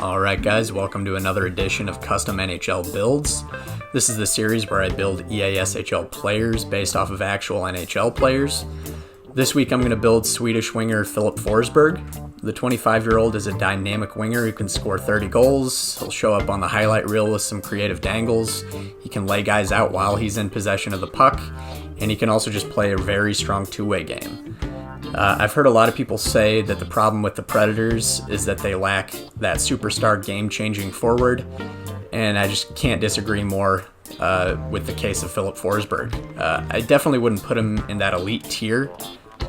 Alright guys, welcome to another edition of Custom NHL Builds. This is the series where I build EASHL players based off of actual NHL players. This week I'm going to build Swedish winger Filip Forsberg. The 25-year-old is a dynamic winger who can score 30 goals. He'll show up on the highlight reel with some creative dangles. He can lay guys out while he's in possession of the puck, and he can also just play a very strong two-way game. I've heard a lot of people say that the problem with the Predators is that they lack that superstar game-changing forward, and I just can't disagree more with the case of Filip Forsberg. I definitely wouldn't put him in that elite tier,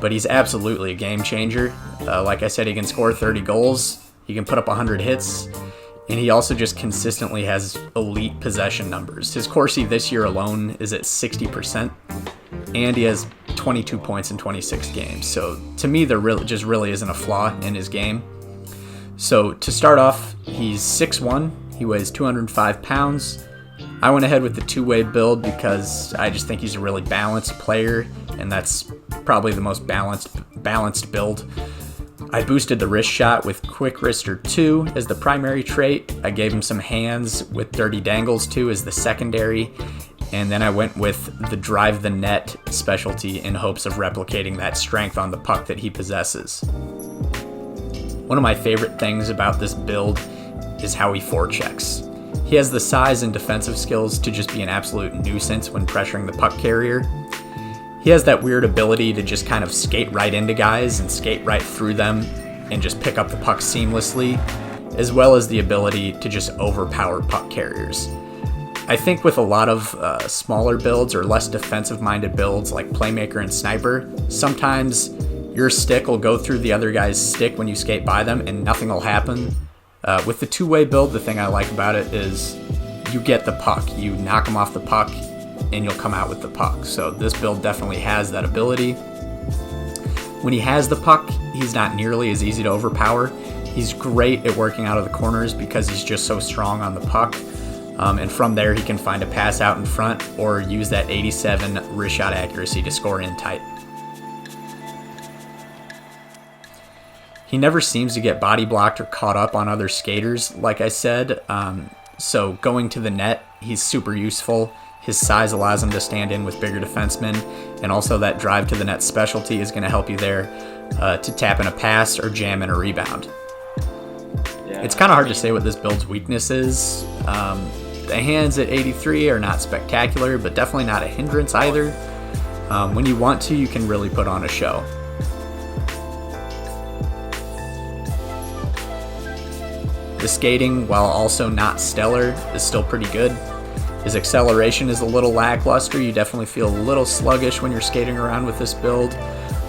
but he's absolutely a game changer. Like I said, he can score 30 goals, he can put up 100 hits, and he also just consistently has elite possession numbers. His Corsi this year alone is at 60%, and he has 22 points in 26 games. So to me, there really isn't a flaw in his game. So to start off, he's 6'1", he weighs 205 pounds. I went ahead with the two-way build because I just think he's a really balanced player, and that's probably the most balanced build. I boosted the wrist shot with Quick Wrister 2 as the primary trait. I gave him some hands with Dirty Dangles 2 as the secondary, and then I went with the Drive the Net specialty in hopes of replicating that strength on the puck that he possesses. One of my favorite things about this build is how he forechecks. He has the size and defensive skills to just be an absolute nuisance when pressuring the puck carrier. He has that weird ability to just kind of skate right into guys and skate right through them and just pick up the puck seamlessly, as well as the ability to just overpower puck carriers. I think with a lot of smaller builds or less defensive-minded builds like Playmaker and Sniper, sometimes your stick will go through the other guy's stick when you skate by them and nothing will happen. With the two-way build, the thing I like about it is you get the puck. You knock him off the puck and you'll come out with the puck. So this build definitely has that ability. When he has the puck, he's not nearly as easy to overpower. He's great at working out of the corners because he's just so strong on the puck. And from there, he can find a pass out in front or use that 87 wrist shot accuracy to score in tight. He never seems to get body blocked or caught up on other skaters, like I said. So going to the net, he's super useful. His size allows him to stand in with bigger defensemen, and also that drive to the net specialty is going to help you there to tap in a pass or jam in a rebound. It's kind of hard to say what this build's weakness is. The hands at 83 are not spectacular, but definitely not a hindrance either. When you want to, you can really put on a show. The skating, while also not stellar, is still pretty good. His acceleration is a little lackluster. You definitely feel a little sluggish when you're skating around with this build.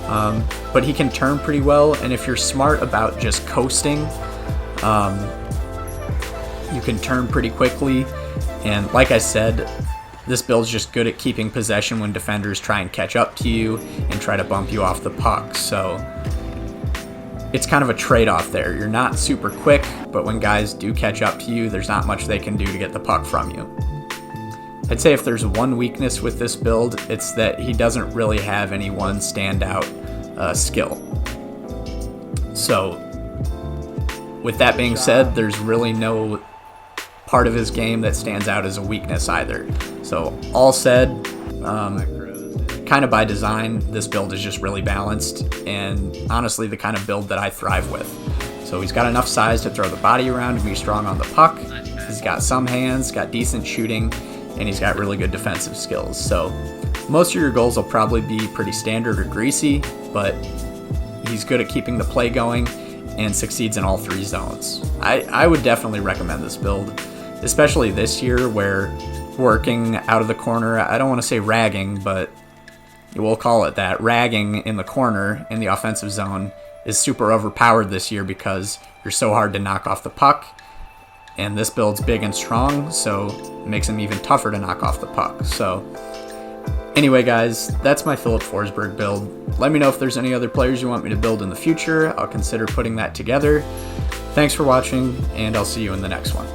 But he can turn pretty well, and if you're smart about just coasting, you can turn pretty quickly. And like I said, this build's just good at keeping possession when defenders try and catch up to you and try to bump you off the puck. So it's kind of a trade-off there. You're not super quick, but when guys do catch up to you, there's not much they can do to get the puck from you. I'd say if there's one weakness with this build, it's that he doesn't really have any one standout skill. So with that being said, there's really no part of his game that stands out as a weakness either. So all said, kind of by design, this build is just really balanced and honestly the kind of build that I thrive with. So he's got enough size to throw the body around and be strong on the puck. He's got some hands, got decent shooting, and he's got really good defensive skills. So most of your goals will probably be pretty standard or greasy, but he's good at keeping the play going and succeeds in all three zones. I would definitely recommend this build, especially this year where working out of the corner, I don't want to say ragging, but we'll call it that, ragging in the corner in the offensive zone is super overpowered this year because you're so hard to knock off the puck, and this build's big and strong, so it makes him even tougher to knock off the puck. So anyway guys, that's my Filip Forsberg build. Let me know if there's any other players you want me to build in the future. I'll consider putting that together. Thanks for watching, and I'll see you in the next one.